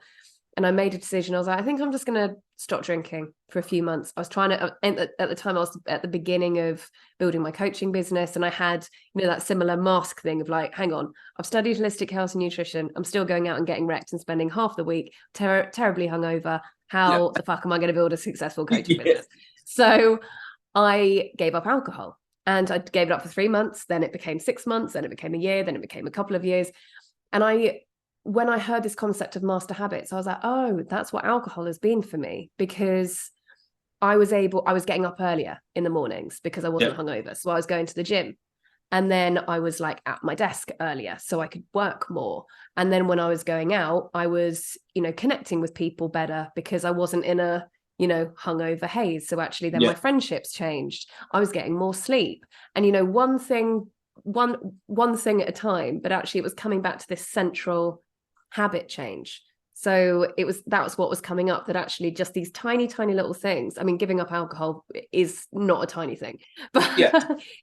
And I made a decision. I was like, I think I'm just going to stop drinking for a few months. I was trying to, at the time, I was at the beginning of building my coaching business. And I had, that similar mask thing of like, hang on, I've studied holistic health and nutrition. I'm still going out and getting wrecked and spending half the week terribly hungover. How the fuck am I going to build a successful coaching business? So I gave up alcohol, and I gave it up for 3 months. Then it became 6 months. Then it became a year. Then it became a couple of years. And when I heard this concept of master habits, I was like, oh, that's what alcohol has been for me, because I was getting up earlier in the mornings because I wasn't hungover. So I was going to the gym, and then I was like at my desk earlier so I could work more. And then when I was going out, I was, connecting with people better because I wasn't in a, hungover haze. So actually then my friendships changed. I was getting more sleep. And, one thing at a time, but actually it was coming back to this central habit change. So that was what was coming up, that actually just these tiny little things. I mean, giving up alcohol is not a tiny thing, but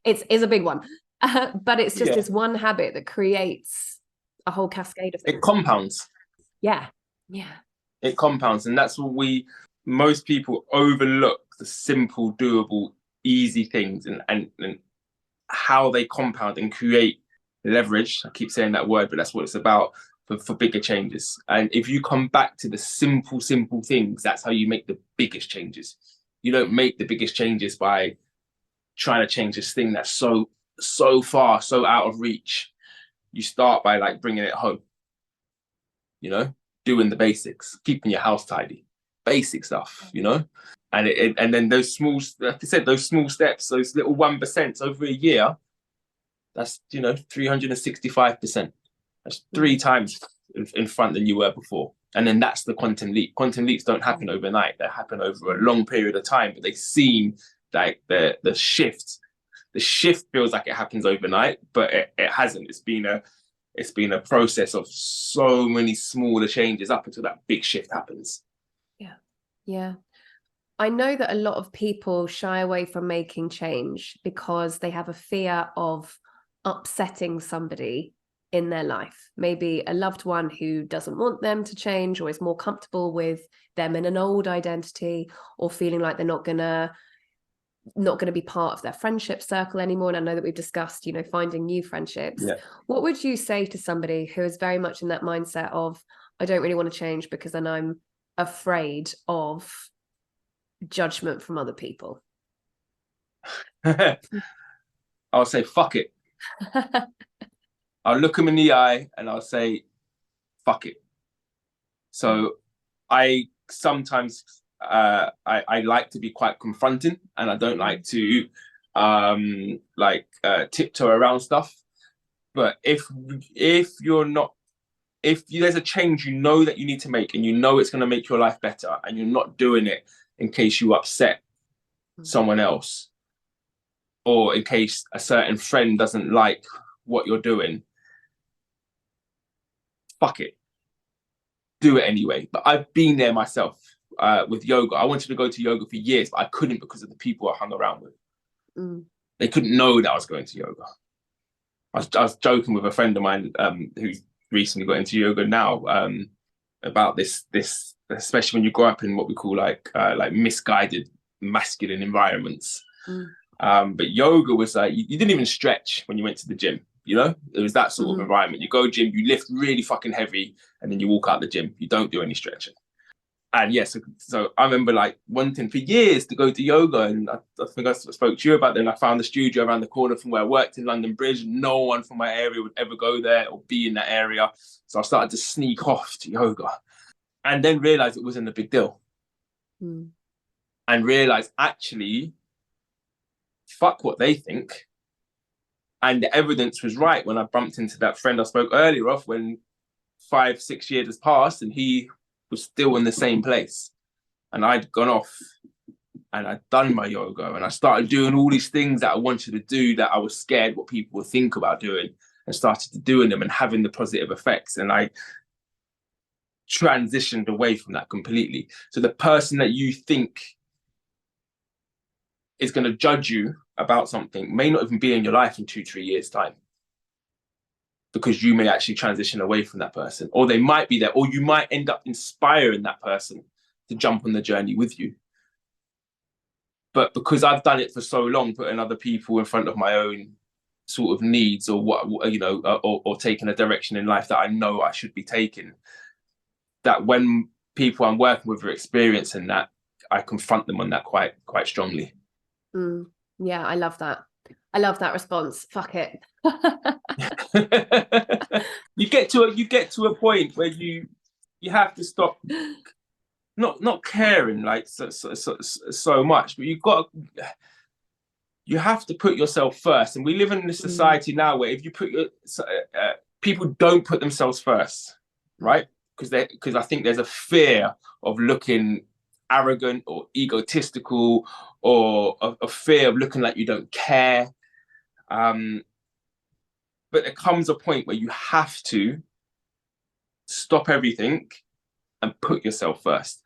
it's a big one. But it's just this one habit that creates a whole cascade of things. It compounds. Yeah. It compounds, and that's what most people overlook, the simple, doable, easy things, and how they compound and create leverage. I keep saying that word, but that's what it's about. For bigger changes. And if you come back to the simple things, that's how you make the biggest changes. You don't make the biggest changes by trying to change this thing that's so far, so out of reach. You start by like bringing it home, doing the basics, keeping your house tidy, basic stuff, and then those small, like I said, those small steps, those little 1% over a year, that's 365%. That's 3 times in front than you were before. And then that's the quantum leap. Quantum leaps don't happen overnight. They happen over a long period of time, but they seem like the shift feels like it happens overnight, but it hasn't. It's been a process of so many smaller changes up until that big shift happens. Yeah. I know that a lot of people shy away from making change because they have a fear of upsetting somebody in their life, maybe a loved one who doesn't want them to change or is more comfortable with them in an old identity, or feeling like they're not gonna be part of their friendship circle anymore. And I know that we've discussed, finding new friendships. What would you say to somebody who is very much in that mindset of, I don't really want to change because then I'm afraid of judgment from other people? I'll say, fuck it. I'll look them in the eye and I'll say, fuck it. So I sometimes, I like to be quite confronting, and I don't like to tiptoe around stuff. But if there's a change that you need to make, and it's going to make your life better, and you're not doing it in case you upset someone else, or in case a certain friend doesn't like what you're doing, fuck it. Do it anyway. But I've been there myself with yoga. I wanted to go to yoga for years, but I couldn't because of the people I hung around with. They couldn't know that I was going to yoga. I was joking with a friend of mine who's recently got into yoga now about this, especially when you grow up in what we call like misguided masculine environments. But yoga was like, you didn't even stretch when you went to the gym. It was that sort of environment. You go gym, you lift really fucking heavy, and then you walk out the gym. You don't do any stretching. And yes, so I remember like wanting for years to go to yoga, and I think I spoke to you about that. And I found the studio around the corner from where I worked in London Bridge. No one from my area would ever go there or be in that area. So I started to sneak off to yoga, and then realized it wasn't a big deal. And realized actually, fuck what they think. And the evidence was right when I bumped into that friend I spoke earlier of, when 5-6 years has passed and he was still in the same place. And I'd gone off and I'd done my yoga and I started doing all these things that I wanted to do that I was scared what people would think about doing, and started to doing them and having the positive effects. And I transitioned away from that completely. So the person that you think is going to judge you about something may not even be in your life in 2-3 years' time. because you may actually transition away from that person, or they might be there, or you might end up inspiring that person to jump on the journey with you. But because I've done it for so long, putting other people in front of my own sort of needs, or what, you know, or taking a direction in life that I know I should be taking, that when people I'm working with are experiencing that, I confront them on that quite strongly. Yeah, I love that. I love that response. Fuck it. You get to a point where you have to stop not caring like so much, but you have to put yourself first. And we live in a society now where if you put people don't put themselves first, right? Because I think there's a fear of looking arrogant or egotistical, or a fear of looking like you don't care. But there comes a point where you have to stop everything and put yourself first.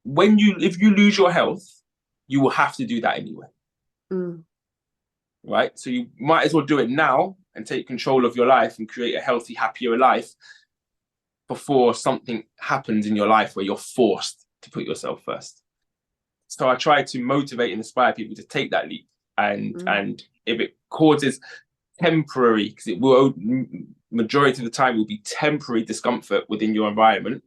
If you lose your health, you will have to do that anyway. Right? So you might as well do it now and take control of your life and create a healthy, happier life before something happens in your life where you're forced to put yourself first. So I try to motivate and inspire people to take that leap. And if it causes temporary, because it will, majority of the time will be temporary discomfort within your environment,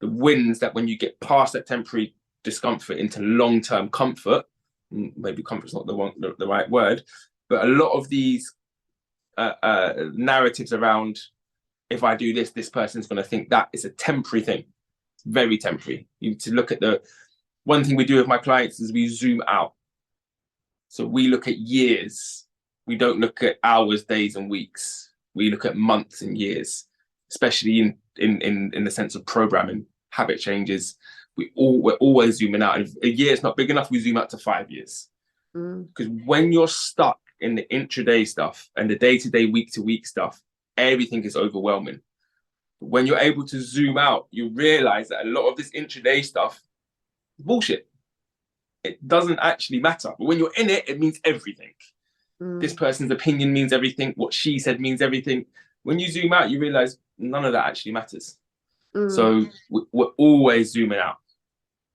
the wins that when you get past that temporary discomfort into long-term comfort, maybe comfort's not the right word, but a lot of these narratives around, if I do this person's going to think that, is a temporary thing. It's very temporary. You need to look at one thing we do with my clients is we zoom out. So we look at years. We don't look at hours, days, and weeks. We look at months and years, especially in the sense of programming, habit changes. We're always zooming out. If a year is not big enough, we zoom out to 5 years. Because when you're stuck in the intraday stuff and the day-to-day, week-to-week stuff, everything is overwhelming. When you're able to zoom out, you realize that a lot of this intraday stuff is bullshit. It doesn't actually matter. But when you're in it, it means everything. This person's opinion means everything. What she said means everything. When you zoom out, you realize none of that actually matters. So we're always zooming out.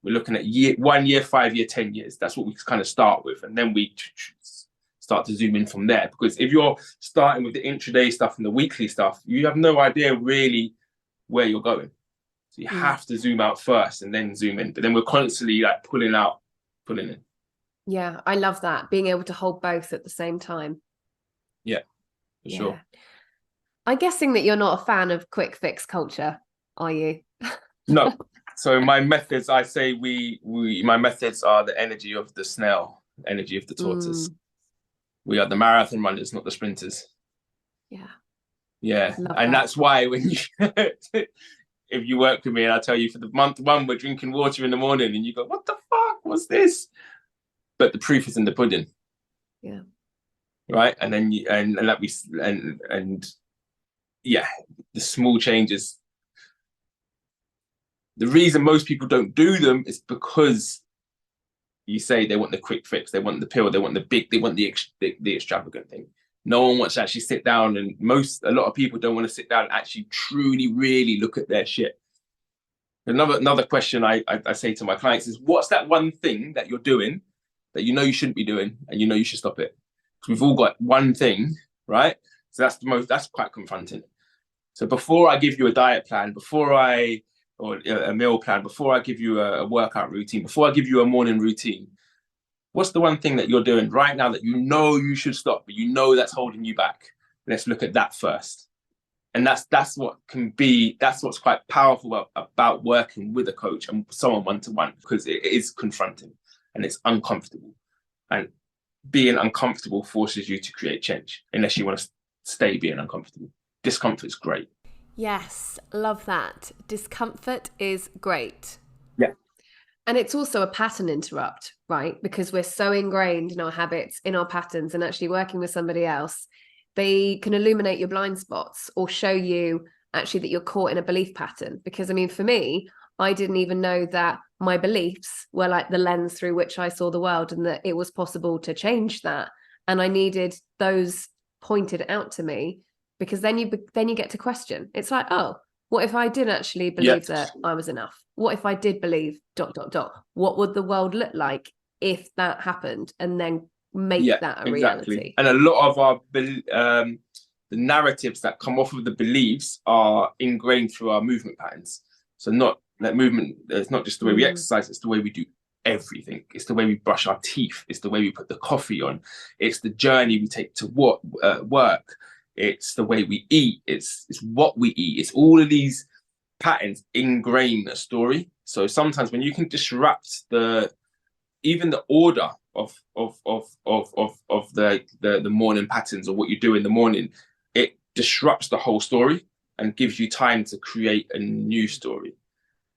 We're looking at 1 year, 5 year, 10 years. That's what we kind of start with. And then we start to zoom in from there. Because if you're starting with the intraday stuff and the weekly stuff, you have no idea really where you're going. So you have to zoom out first and then zoom in. But then we're constantly like pulling in. Yeah, I love that. Being able to hold both at the same time. Yeah, for sure. I'm guessing that you're not a fan of quick fix culture, are you? No. So my methods, I say my methods are the energy of the snail, energy of the tortoise. We are the marathon runners, not the sprinters. Yeah. And that's why when you if you work with me and I tell you for the month one, we're drinking water in the morning and you go, what the fuck, what's this? But the proof is in the pudding. Yeah. Right. And then the small changes. The reason most people don't do them is because you say they want the quick fix, they want the pill, they want the extravagant thing. No one wants to actually sit down, and a lot of people don't want to sit down and actually truly, really look at their shit. Another question I say to my clients is, what's that one thing that you're doing that you know you shouldn't be doing and you know you should stop it? Because we've all got one thing, right? So that's quite confronting. So before I give you a diet plan, or a meal plan, before I give you a workout routine, before I give you a morning routine, what's the one thing that you're doing right now that you know you should stop, but you know that's holding you back? Let's look at that first. And that's what's quite powerful about working with a coach and someone one-to-one, because it is confronting and it's uncomfortable. And being uncomfortable forces you to create change, unless you want to stay being uncomfortable. Discomfort's great. Yes, love that. Discomfort is great. Yeah. And it's also a pattern interrupt, right? Because we're so ingrained in our habits, in our patterns, and actually working with somebody else, they can illuminate your blind spots or show you actually that you're caught in a belief pattern. Because I mean, for me, I didn't even know that my beliefs were like the lens through which I saw the world, and that it was possible to change that. And I needed those pointed out to me because then you get to question. It's like, oh, what if I did actually believe that I was enough? What if I did believe ... What would the world look like if that happened? And then make that a reality. And a lot of our the narratives that come off of the beliefs are ingrained through our movement patterns. So not that movement, it's not just the way we exercise, it's the way we do everything. It's the way we brush our teeth. It's the way we put the coffee on. It's the journey we take to work. It's the way we eat. It's what we eat. It's all of these patterns ingrain a story. So sometimes when you can disrupt even the order of the morning patterns, or what you do in the morning, it disrupts the whole story and gives you time to create a new story.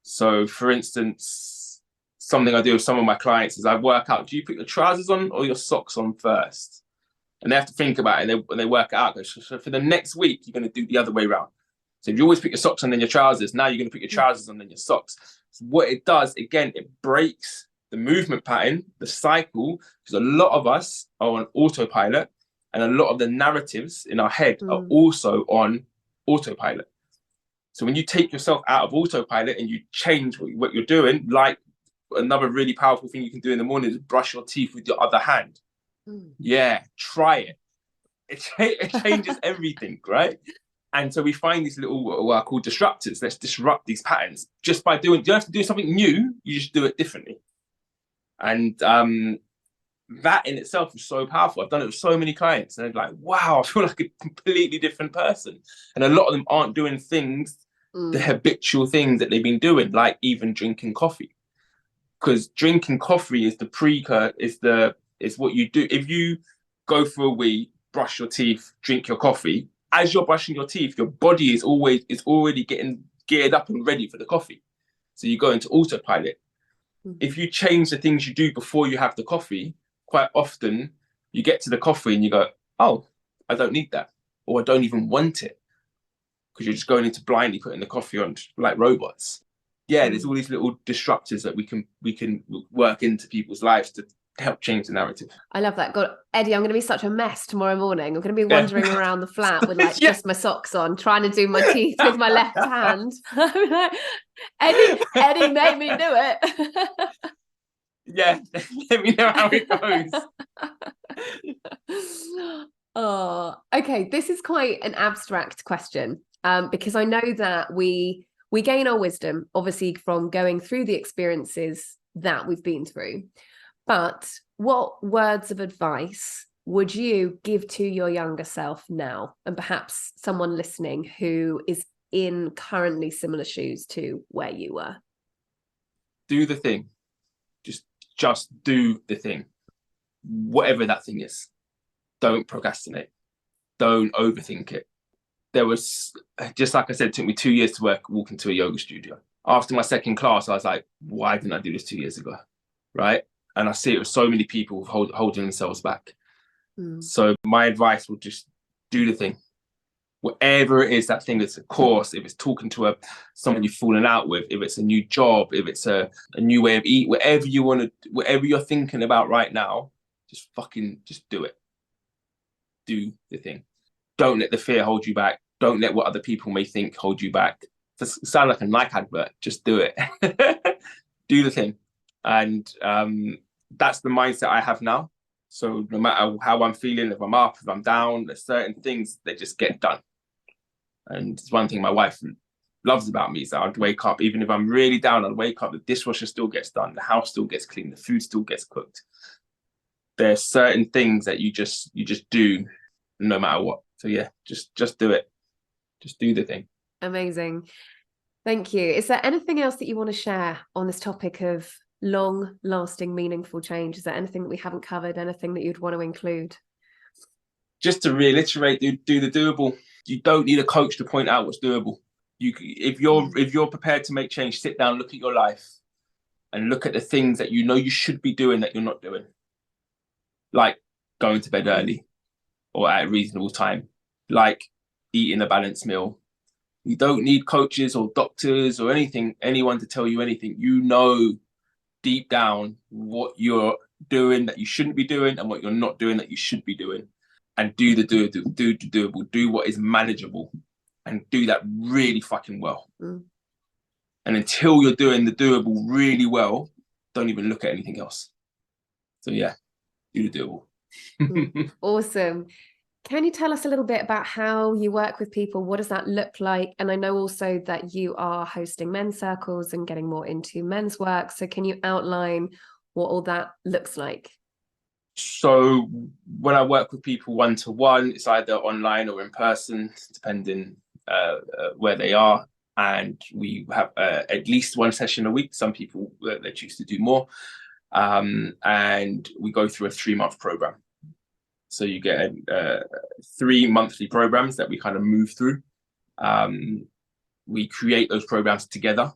So for instance, something I do with some of my clients is I work out, do you put your trousers on or your socks on first? And they have to think about it, and they work it out. So for the next week, you're going to do the other way around. So if you always put your socks on then your trousers, now you're going to put your trousers on then your socks. So what it does, again, it breaks the movement pattern, the cycle, because a lot of us are on autopilot, and a lot of the narratives in our head are also on autopilot. So when you take yourself out of autopilot and you change what you're doing, like another really powerful thing you can do in the morning is brush your teeth with your other hand. Yeah, try it. It changes everything, right? And so we find these little what are called disruptors. Let's disrupt these patterns just by doing. You don't have to do something new. You just do it differently. And that in itself is so powerful. I've done it with so many clients, and they're like, "Wow, I feel like a completely different person." And a lot of them aren't doing things, the habitual things that they've been doing, like even drinking coffee. Because drinking coffee is the precursor. Is what you do. If you go for a wee, brush your teeth, drink your coffee, as you're brushing your teeth, your body is already getting geared up and ready for the coffee. So you go into autopilot. If you change the things you do before you have the coffee, quite often you get to the coffee and you go, oh, I don't need that. Or I don't even want it. Because you're just going into blindly putting the coffee on like robots. Yeah, there's all these little disruptors that we can work into people's lives to help change the narrative. I love that. God, Eddie, I'm going to be such a mess tomorrow morning. I'm going to be wandering around the flat with like just my socks on, trying to do my teeth with my left hand. I'm like, Eddie made me do it. Yeah, let me know how it goes. Oh, okay. This is quite an abstract question, because I know that we gain our wisdom, obviously, from going through the experiences that we've been through. But what words of advice would you give to your younger self now? And perhaps someone listening who is in currently similar shoes to where you were. Do the thing. Just do the thing. Whatever that thing is. Don't procrastinate. Don't overthink it. There was, just like I said, it took me 2 years to walk into a yoga studio. After my second class, I was like, why didn't I do this 2 years ago? Right? And I see it with so many people holding themselves back. So my advice would just do the thing. Whatever it is, that thing, it's a course, if it's talking to someone you've fallen out with, if it's a new job, if it's a new way of eating, whatever you're thinking about right now, just do it. Do the thing. Don't let the fear hold you back. Don't let what other people may think hold you back. It sound like a Nike advert. Just do it. Do the thing. And that's the mindset I have now. So no matter how I'm feeling, if I'm up, if I'm down, there's certain things that just get done. And it's one thing my wife loves about me is that I'd wake up, even if I'm really down, I'd wake up, the dishwasher still gets done, the house still gets cleaned, the food still gets cooked. There's certain things that you just do no matter what. So yeah, just do it. Just do the thing. Amazing. Thank you. Is there anything else that you want to share on this topic of long-lasting, meaningful change? Is there anything that we haven't covered? Anything that you'd want to include? Just to reiterate, do the doable. You don't need a coach to point out what's doable. If you're prepared to make change, sit down, look at your life, and look at the things that you know you should be doing that you're not doing. Like going to bed early or at a reasonable time, like eating a balanced meal. You don't need coaches or doctors or anyone to tell you anything. You know deep down what you're doing that you shouldn't be doing and what you're not doing that you should be doing. and do the doable, do what is manageable, and do that really fucking well. And until you're doing the doable really well, don't even look at anything else. So yeah, do the doable. Awesome. Can you tell us a little bit about how you work with people? What does that look like? And I know also that you are hosting men's circles and getting more into men's work. So can you outline what all that looks like? So when I work with people one-to-one, it's either online or in person, depending where they are. And we have at least one session a week. Some people, they choose to do more. And we go through a 3-month program. So you get 3 monthly programs that we kind of move through. We create those programs together.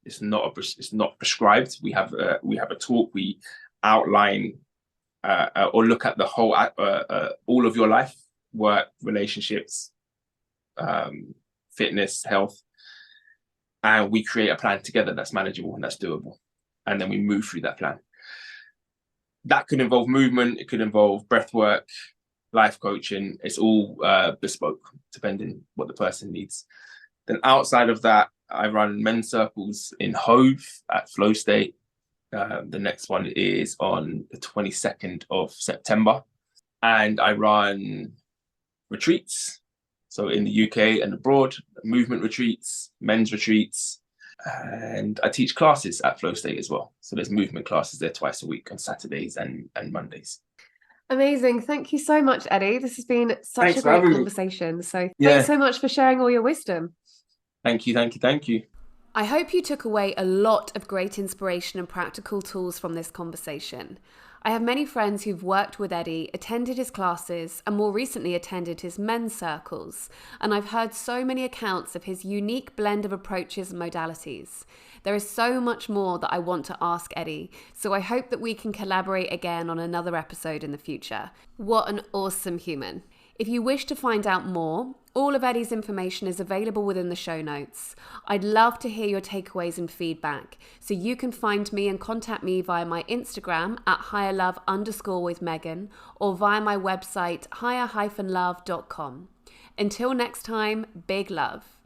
It's not prescribed. We have a talk. We outline or look at the whole all of your life, work, relationships, fitness, health, and we create a plan together that's manageable and that's doable. And then we move through that plan. That could involve movement. It could involve breath work, life coaching. It's all bespoke, depending what the person needs. Then outside of that, I run men's circles in Hove at Flow State. The next one is on the 22nd of September. And I run retreats. So in the UK and abroad, movement retreats, men's retreats. And I teach classes at Flow State as well. So there's movement classes there twice a week on Saturdays and Mondays. Amazing. Thank you so much, Eddie. This has been such a great conversation. So thanks so much for sharing all your wisdom. Thank you. I hope you took away a lot of great inspiration and practical tools from this conversation. I have many friends who've worked with Eddie, attended his classes, and more recently attended his men's circles, and I've heard so many accounts of his unique blend of approaches and modalities. There is so much more that I want to ask Eddie, so I hope that we can collaborate again on another episode in the future. What an awesome human. If you wish to find out more, all of Eddie's information is available within the show notes. I'd love to hear your takeaways and feedback, so you can find me and contact me via my Instagram at higherlove_with_Megan or via my website higher-love.com. Until next time, big love.